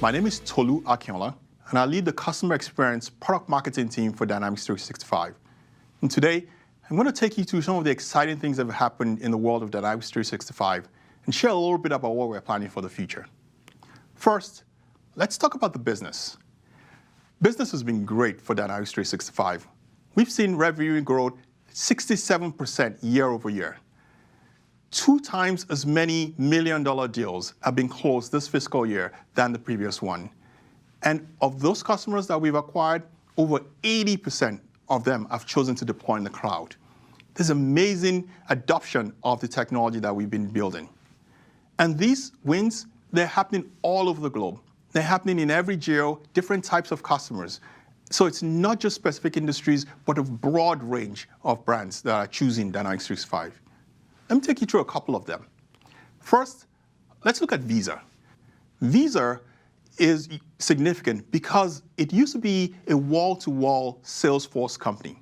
My name is Tolu Akinola, and I lead the customer experience product marketing team for Dynamics 365. And today, I'm going to take you through some of the exciting things that have happened in the world of Dynamics 365 and share a little bit about what we're planning for the future. First, let's talk about the business. Business has been great for Dynamics 365. We've seen revenue grow 67% year over year. 2 times as many million-dollar deals have been closed this fiscal year than the previous one. And of those customers that we've acquired, over 80% of them have chosen to deploy in the cloud. There's amazing adoption of the technology that we've been building. And these wins, they're happening all over the globe. They're happening in every geo, different types of customers. So it's not just specific industries, but a broad range of brands that are choosing Dynamics 365. Let me take you through a couple of them. First, let's look at Visa. Visa is significant because it used to be a wall-to-wall Salesforce company.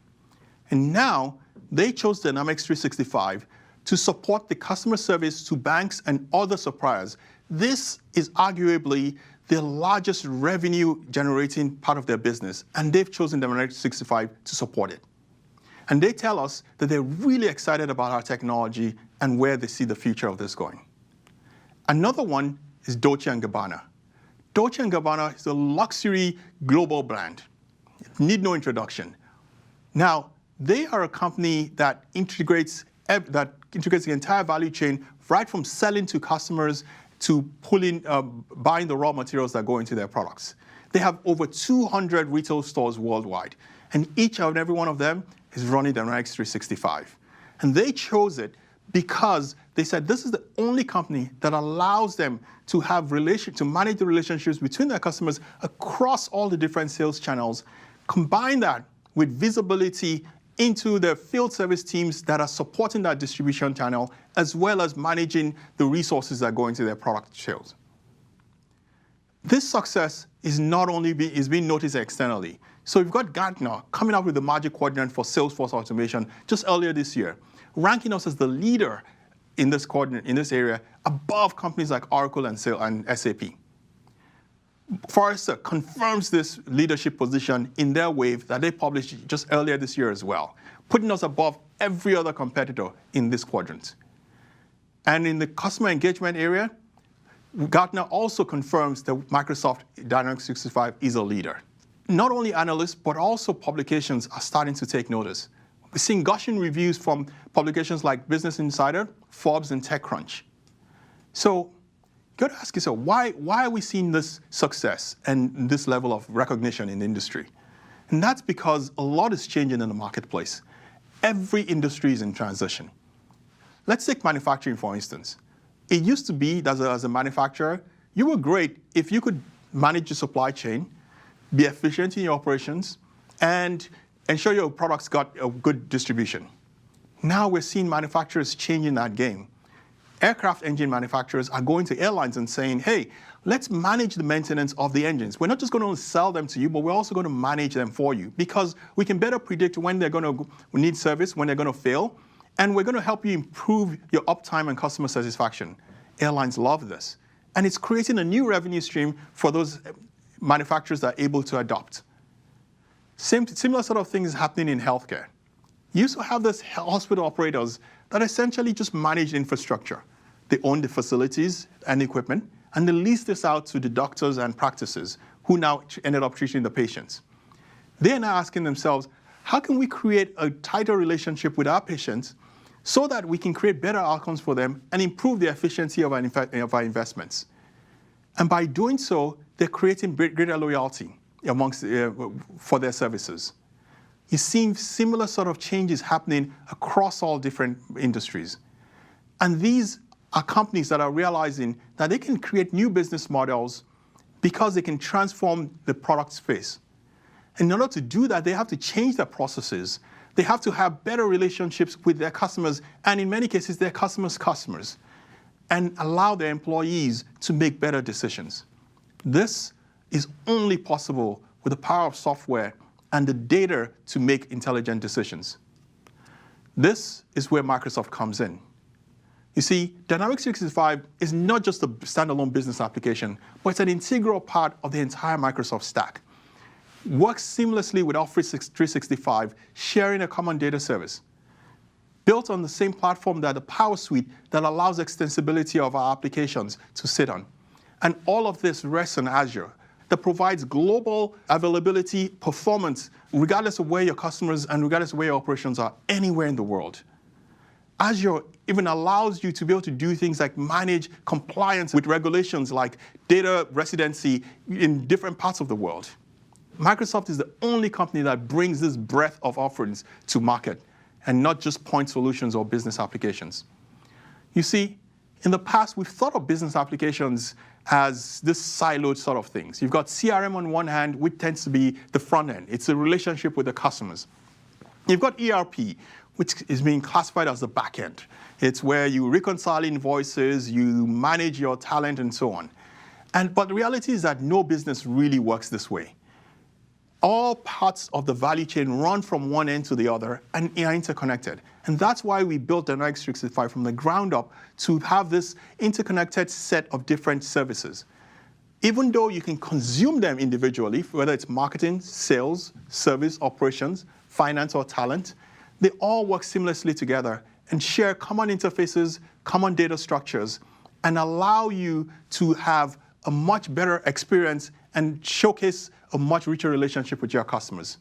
And now they chose Dynamics 365 to support the customer service to banks and other suppliers. This is arguably the largest revenue-generating part of their business, and they've chosen Dynamics 365 to support it. And they tell us that they're really excited about our technology and where they see the future of this going. Another one is Dolce & Gabbana. Dolce & Gabbana is a luxury global brand. Need no introduction. Now, they are a company that integrates the entire value chain, right from selling to customers to buying the raw materials that go into their products. They have over 200 retail stores worldwide, and each and every one of them is running Dynamics 365. And they chose it because they said this is the only company that allows them to manage the relationships between their customers across all the different sales channels, combine that with visibility into their field service teams that are supporting that distribution channel, as well as managing the resources that go into their product sales. This success is being noticed externally. So we've got Gartner coming up with the Magic Quadrant for Salesforce automation just earlier this year, ranking us as the leader in this quadrant, in this area, above companies like Oracle and SAP. Forrester confirms this leadership position in their wave that they published just earlier this year as well, putting us above every other competitor in this quadrant. And in the customer engagement area, Gartner also confirms that Microsoft Dynamics 365 is a leader. Not only analysts, but also publications are starting to take notice. We're seeing gushing reviews from publications like Business Insider, Forbes, and TechCrunch. So you got to ask yourself, why are we seeing this success and this level of recognition in the industry? And that's because a lot is changing in the marketplace. Every industry is in transition. Let's take manufacturing, for instance. It used to be that as a manufacturer, you were great if you could manage your supply chain, be efficient in your operations, and ensure your products got a good distribution. Now we're seeing manufacturers changing that game. Aircraft engine manufacturers are going to airlines and saying, hey, let's manage the maintenance of the engines. We're not just going to sell them to you, but we're also going to manage them for you because we can better predict when they're going to need service, when they're going to fail, and we're going to help you improve your uptime and customer satisfaction. Airlines love this. And it's creating a new revenue stream for those manufacturers that are able to adopt. Similar sort of things happening in healthcare. You used to have these hospital operators that essentially just manage infrastructure. They own the facilities and equipment, and they lease this out to the doctors and practices who now ended up treating the patients. They are now asking themselves, how can we create a tighter relationship with our patients so that we can create better outcomes for them and improve the efficiency of our investments? And by doing so, they're creating greater loyalty for their services. You're seeing similar sort of changes happening across all different industries. And these are companies that are realizing that they can create new business models because they can transform the product space. In order to do that, they have to change their processes. They have to have better relationships with their customers, and in many cases, their customers' customers, and allow their employees to make better decisions. This is only possible with the power of software and the data to make intelligent decisions. This is where Microsoft comes in. You see, Dynamics 365 is not just a standalone business application, but it's an integral part of the entire Microsoft stack. Works seamlessly with Office 365, sharing a common data service. Built on the same platform that the Power Suite that allows extensibility of our applications to sit on. And all of this rests on Azure that provides global availability, performance, regardless of where your customers and regardless of where your operations are, anywhere in the world. Azure even allows you to be able to do things like manage compliance with regulations like data residency in different parts of the world. Microsoft is the only company that brings this breadth of offerings to market, and not just point solutions or business applications. You see, in the past, we've thought of business applications as this siloed sort of things. You've got CRM on one hand, which tends to be the front end. It's a relationship with the customers. You've got ERP, which is being classified as the back end. It's where you reconcile invoices, you manage your talent, and so on. But the reality is that no business really works this way. All parts of the value chain run from one end to the other and are interconnected. And that's why we built Dynamics 365 from the ground up to have this interconnected set of different services. Even though you can consume them individually, whether it's marketing, sales, service, operations, finance, or talent, they all work seamlessly together and share common interfaces, common data structures, and allow you to have a much better experience and showcase a much richer relationship with your customers.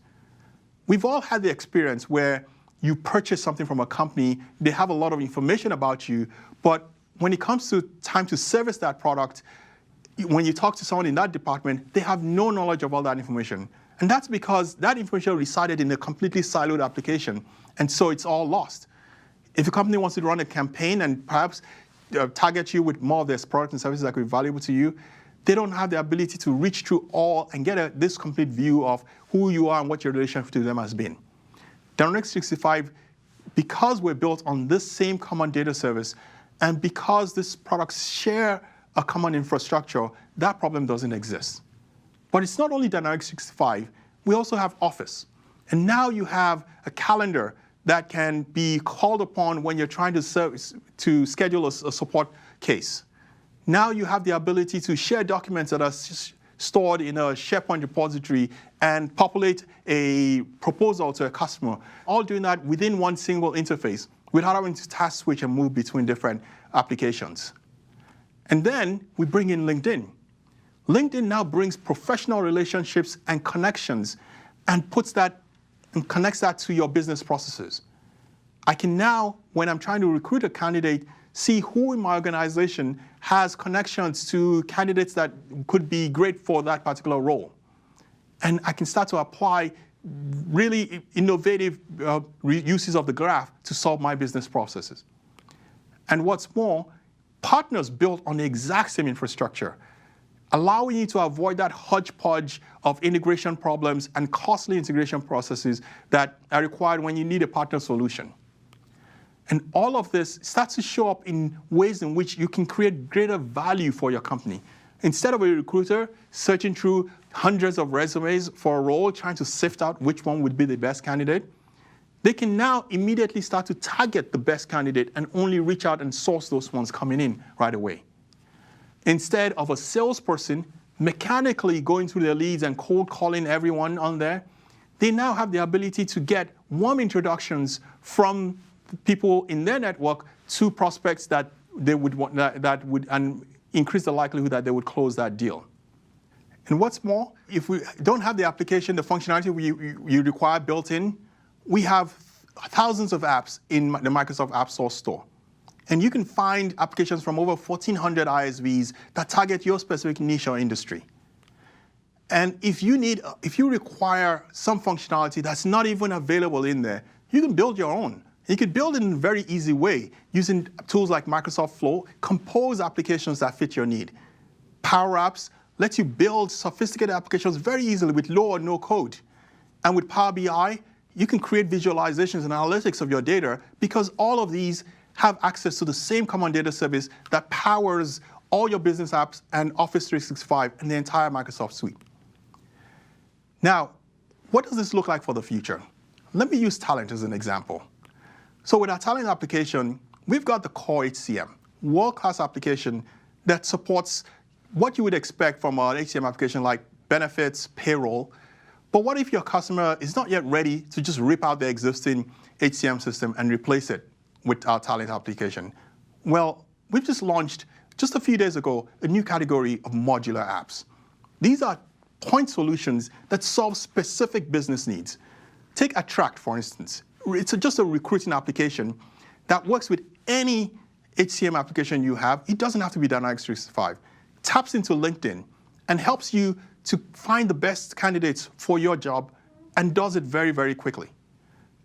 We've all had the experience where you purchase something from a company, they have a lot of information about you, but when it comes to time to service that product, when you talk to someone in that department, they have no knowledge of all that information. And that's because that information resided in a completely siloed application, and so it's all lost. If a company wants to run a campaign and perhaps target you with more of their products and services that could be valuable to you, they don't have the ability to reach through all and get this complete view of who you are and what your relationship to them has been. Dynamics 365, because we're built on this same common data service, and because these products share a common infrastructure, that problem doesn't exist. But it's not only Dynamics 365, we also have Office. And now you have a calendar that can be called upon when you're trying to schedule a support case. Now you have the ability to share documents that are stored in a SharePoint repository and populate a proposal to a customer, all doing that within one single interface without having to task switch and move between different applications. And then we bring in LinkedIn. LinkedIn now brings professional relationships and connections and connects that to your business processes. I can now, when I'm trying to recruit a candidate, see who in my organization has connections to candidates that could be great for that particular role. And I can start to apply really innovative uses of the graph to solve my business processes. And what's more, partners built on the exact same infrastructure, allowing you to avoid that hodgepodge of integration problems and costly integration processes that are required when you need a partner solution. And all of this starts to show up in ways in which you can create greater value for your company. Instead of a recruiter searching through hundreds of resumes for a role, trying to sift out which one would be the best candidate, they can now immediately start to target the best candidate and only reach out and source those ones coming in right away. Instead of a salesperson mechanically going through their leads and cold calling everyone on there, they now have the ability to get warm introductions from people in their network to prospects that they would want, that would increase the likelihood that they would close that deal. And what's more, if we don't have the application, the functionality you require built in, we have thousands of apps in the Microsoft App Store. And you can find applications from over 1,400 ISVs that target your specific niche or industry. And if you require some functionality that's not even available in there, you can build your own. You could build it in a very easy way using tools like Microsoft Flow, compose applications that fit your need. Power Apps lets you build sophisticated applications very easily with low or no code. And with Power BI, you can create visualizations and analytics of your data because all of these have access to the same common data service that powers all your business apps and Office 365 and the entire Microsoft suite. Now, what does this look like for the future? Let me use talent as an example. So with our talent application, we've got the core HCM, world-class application that supports what you would expect from an HCM application like benefits, payroll. But what if your customer is not yet ready to just rip out their existing HCM system and replace it with our talent application? Well, we've just launched, just a few days ago, a new category of modular apps. These are point solutions that solve specific business needs. Take Attract, for instance. It's just a recruiting application that works with any HCM application you have. It doesn't have to be Dynamics 365. Taps into LinkedIn and helps you to find the best candidates for your job and does it very, very quickly.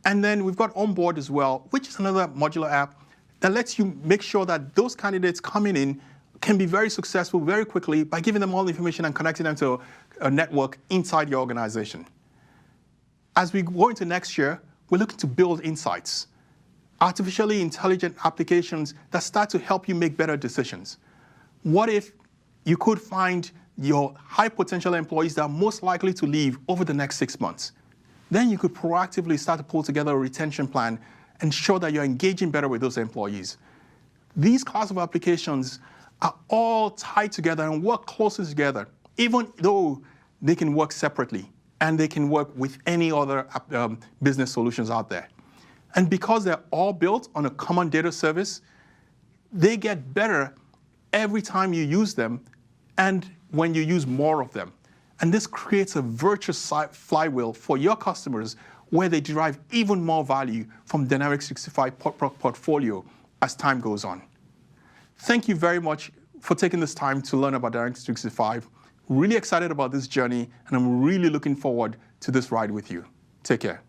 And then we've got Onboard as well, which is another modular app that lets you make sure that those candidates coming in can be very successful very quickly by giving them all the information and connecting them to a network inside your organization. As we go into next year, we're looking to build insights, artificially intelligent applications that start to help you make better decisions. What if you could find your high potential employees that are most likely to leave over the next 6 months? Then you could proactively start to pull together a retention plan and ensure that you're engaging better with those employees. These class of applications are all tied together and work closely together, even though they can work separately and they can work with any other business solutions out there. And because they're all built on a common data service, they get better every time you use them and when you use more of them. And this creates a virtuous flywheel for your customers where they derive even more value from Dynamics 365 portfolio as time goes on. Thank you very much for taking this time to learn about Dynamics 365. Really excited about this journey, and I'm really looking forward to this ride with you. Take care.